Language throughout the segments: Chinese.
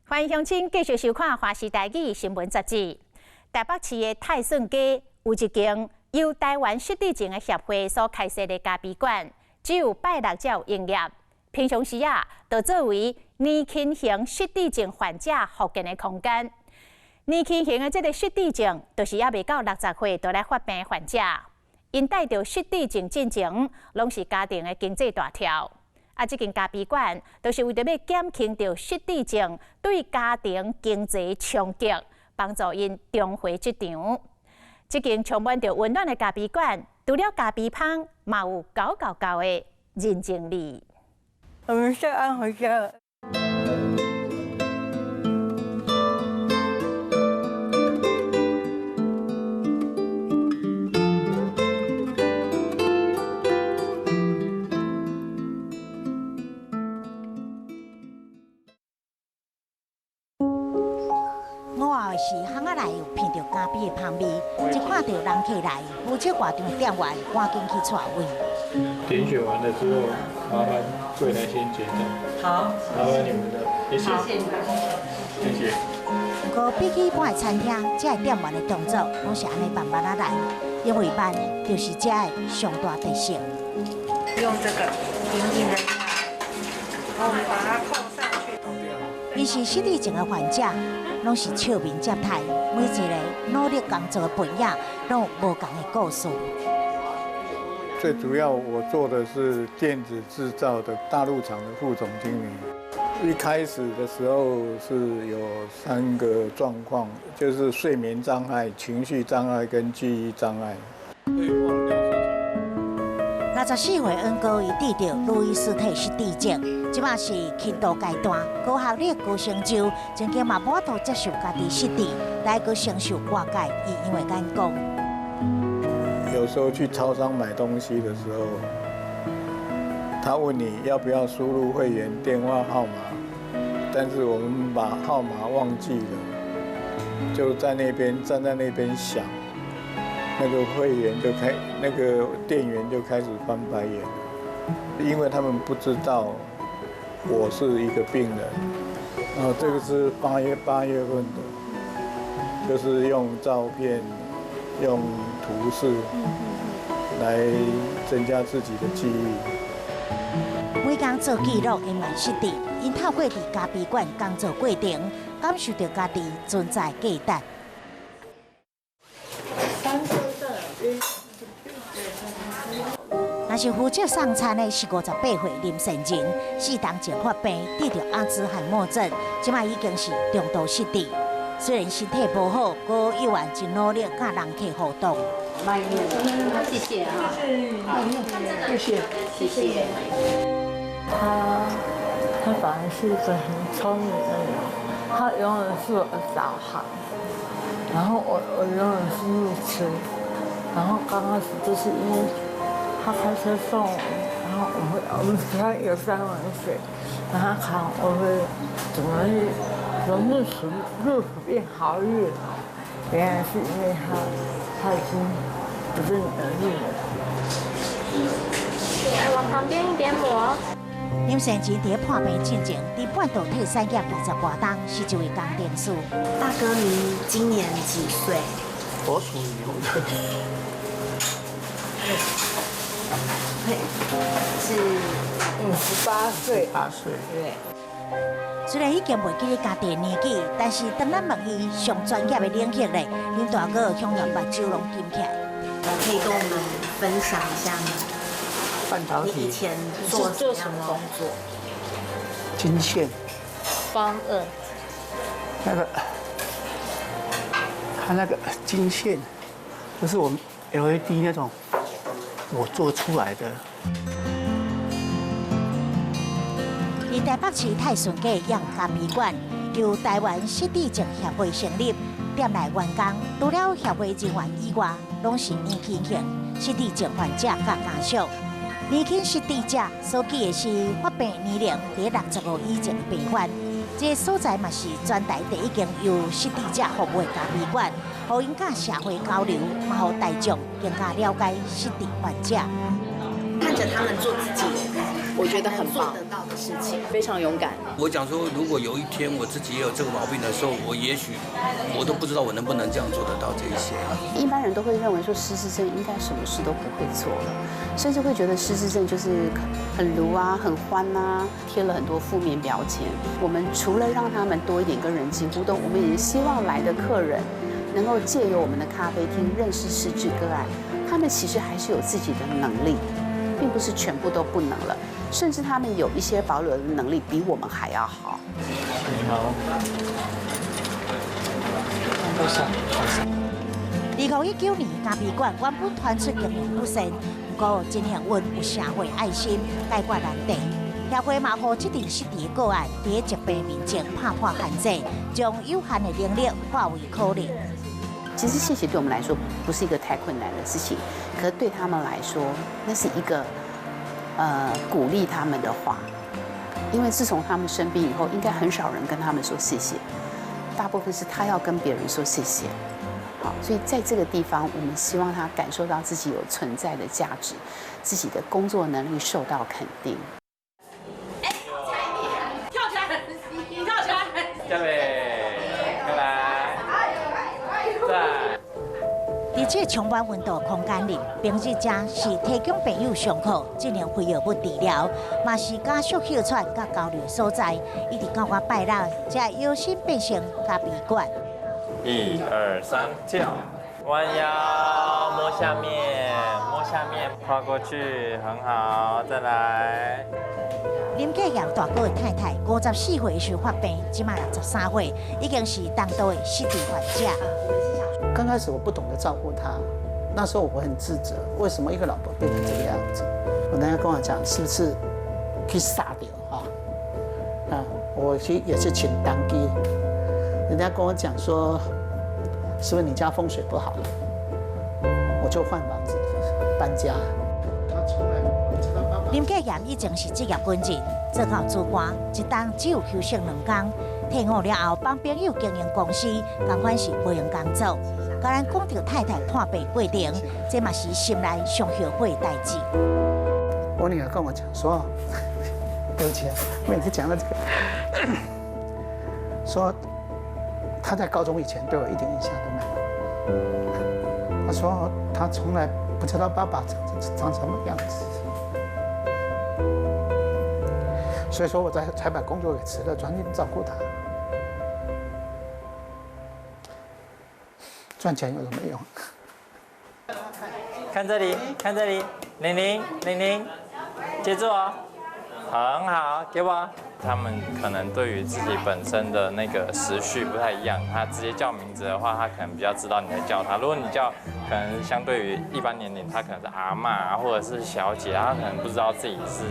欢迎乡亲继续收看《华视台语新闻杂志》。台北市的泰顺街有一间由台湾失智症的协会所开设的咖啡馆，只有拜六才有营业。平常时就作为年轻型失智症患者复健的空间。年轻型的这个失智症，就是还未到60岁就来发病的患者，因带着失智症进前，拢是家庭的经济大条。这间咖啡馆就是为着要减轻着失智症对家庭经济冲击，帮助因重回职场。这间充满着温暖的咖啡馆，除了咖啡香，嘛有高的人情味。我们是安回家了。是巷仔内有闻到咖啡的香味，一看到人客来，负责外场的店员赶紧去带位。点选完了之后，麻烦柜台先结账。好，麻烦你们的，谢谢。谢谢。不过比起一般的餐厅，这个店员的动作拢是安尼慢慢来，因为慢就是这个上大特色。用这个紧紧的它，然后我们把它扣上去。伊是失智症的患者。拢是笑面接待，每一个努力工作的背影，拢有无同的故事。最主要，我做的是电子制造的大陆厂的副总经理。一开始的时候是有3个状况，就是睡眠障碍、情绪障碍跟记忆障碍。会忘掉事情。64岁恩哥伊得着路易斯体失智症，即马是轻度阶段，高学历、高成就，曾经嘛满肚接受家己失智，来个承受外界伊因为眼光。有时候去超商买东西的时候，他问你要不要输入会员电话号码，但是我们把号码忘记了，就在那边站在那边想。那个会员那个店员就开始翻白眼了，因为他们不知道我是一个病人。然后这个是8月份的，就是用照片、用图示来增加自己的记忆。每天做记录的慢失智，因透过伫咖啡馆工作过程，感受到家己存在价值。若是负责送餐的是58岁林善仁，4年前发病，得着阿兹海默症，即卖已经是重度失智。虽然身体不好，不过依然真努力甲人客互动。谢谢啊，谢谢，谢谢。他本来是一个很聪明的人，他永远是我的导航，然后我永远是路痴，然后刚开始就是因为他开车送我，然后我们学校有3碗水，然后他看我会怎么去从路途变好运，原来是因为他已经不是能力了。往旁边一点抹。林善仁伫破病进前，伫半导体产业20多年，是一位工程师。大哥，您今年几岁？我属牛的。是58岁。8岁。对。虽然已经袂记家己的年纪，但是当咱问伊上专业的领域咧，林大哥向来目睭拢金起来。可以跟我们分享一下吗？半导体。你以前做什么工作？金线。方2。它那个金线，就是我们 LED 那种，我做出来的。伫台北市泰顺街养咖啡馆，由台湾失智症协会成立，店内员工除了协会人员以外，拢是年轻型失智症患者甲家属。年轻失智者所记的是发病年龄伫65以前的病患。这个所在嘛是全台第一间由失智者服务的咖啡馆，互因甲社会交流，嘛互大众更加了解失智患者。看着他们做自己我觉得很棒，做得到的事情，非常勇敢。我讲说，如果有一天我自己也有这个毛病的时候，我也许我都不知道我能不能这样做得到这一些。一般人都会认为说失智症应该什么事都不会做了，甚至会觉得失智症就是很鲁啊、很欢啊，贴了很多负面标签。我们除了让他们多一点跟人际互动，我们也希望来的客人能够借由我们的咖啡厅认识失智个案，他们其实还是有自己的能力，并不是全部都不能了，甚至他们有一些保留的能力比我们还要好。好。 2019年，咖啡馆原本传出经营不善，不过真幸运有社会爱心解决难题。协会嘛，予这阵失智的个案，伫疾病面前拍破限制，将有限的能力化为可能。其实谢谢对我们来说不是一个太困难的事情，可是对他们来说，那是一个鼓励他们的话。因为自从他们生病以后，应该很少人跟他们说谢谢，大部分是他要跟别人说谢谢。 好，所以在这个地方，我们希望他感受到自己有存在的价值，自己的工作能力受到肯定。哎，跳起来，你跳起来，下面，再来，再。在这充满温度的空间里，平日家是提供朋友上课、进行非药物治疗，嘛是家属休喘甲交流所在。一直到我拜六，才有心变成咖啡馆。 1、2、3，跳，弯腰，摸下面，摸下面，跨过去，很好，再来。林家阳大哥的太太54岁时发病，今嘛63岁，已经是当道的失智患者。刚开始我不懂得照顾他，那时候我很自责，为什么一个老婆变成这个样子？我男友跟我讲，是不是去杀掉啊？我也是请当机。 人家跟我讲说，是不是你家风水不好？我就换房子，搬家。他从来不知道爸爸。林家炎以前是职业军人，做到主管，一当只有休息2天。退伍了后，帮朋友经营公司，同款是无用工作。甲咱讲到太太破病过程，这嘛是心内上后悔的代志。我女儿跟我讲说，对不起，每次讲到这个，说。 他在高中以前对我一点印象都没有。他说他从来不知道爸爸长什么样子，所以说我才把工作给辞了，专心照顾他。赚钱有什么用？看这里，看这里，00，接住哦，很好，给我。 他们可能对于自己本身的那个时序不太一样，他直接叫名字的话，他可能比较知道你在叫他。如果你叫，可能相对于一般年龄，他可能是阿嬷或者是小姐，他可能不知道自己是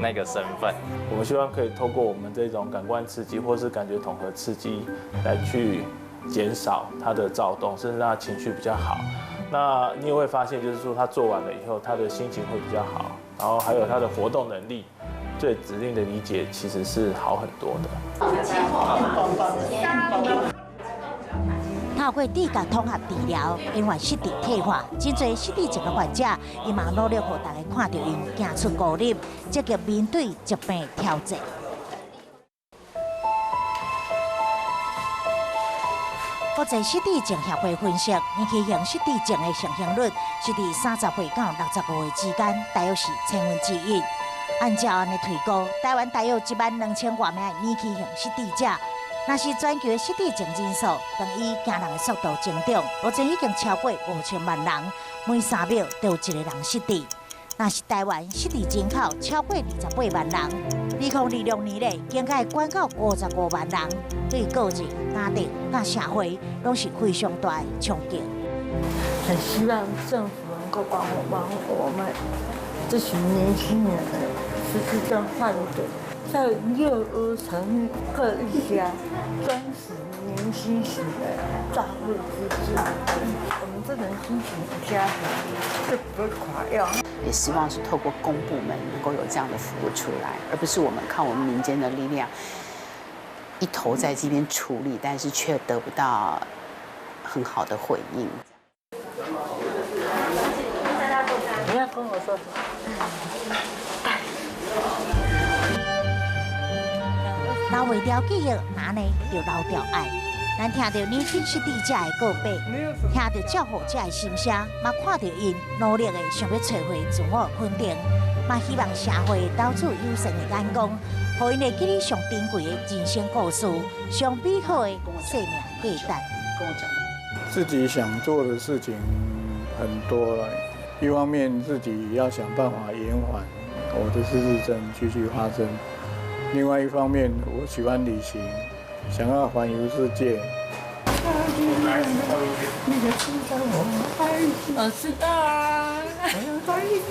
那个身份。我们希望可以透过我们这种感官刺激或是感觉统合刺激，来去减少他的躁动，甚至让他情绪比较好。那你也会发现，就是说他做完了以后，他的心情会比较好，然后还有他的活动能力。 对指令的理解其实是好很多的。透过智觉统合治疗，因为失智退化，真侪失智症的患者，伊嘛努力让大家看到因行出孤立，积极面对疾病的挑战。国际失智症协会分析，年轻型失智症的上升率是伫30岁到65岁之间，大约是1/1000。 按照安尼推估，台湾大约12000多名年轻型失智者。若是全球的失智症人数，等以惊人的速度增长，目前已经超过5000万人，每3秒就有1个人失智。若是台湾失智人口超过28万人，2026年内应该管到55万人，对个人、家庭、甲社会拢是非常大的冲击。很希望政府能够帮我们这群年轻人。 失智症患者在幼儿城设一家专属年轻型的照护机制，我们这种新型的家庭就不会垮掉。也希望是透过公部门能够有这样的服务出来，而不是我们靠我们民间的力量一头在这边处理，但是却得不到很好的回应。你要跟我说什么？留袂掉记忆，那呢就留掉爱。咱听到年轻失智者的告别，听到照顾者的心声，嘛看到因努力的想要找回自我肯定，嘛希望社会投出友善的眼光，互因会记得上珍贵的人生故事，上美好的生命价值。自己想做的事情很多了，一方面自己要想办法延缓我的失智症继续发生，另外一方面我喜欢旅行，想要环游世界。你也知道我爱你，我知道啊，我爱你，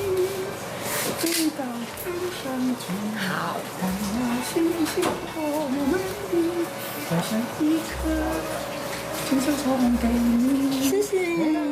直到天上去。好，让我星星多美丽，就像一颗金色送给你。谢谢。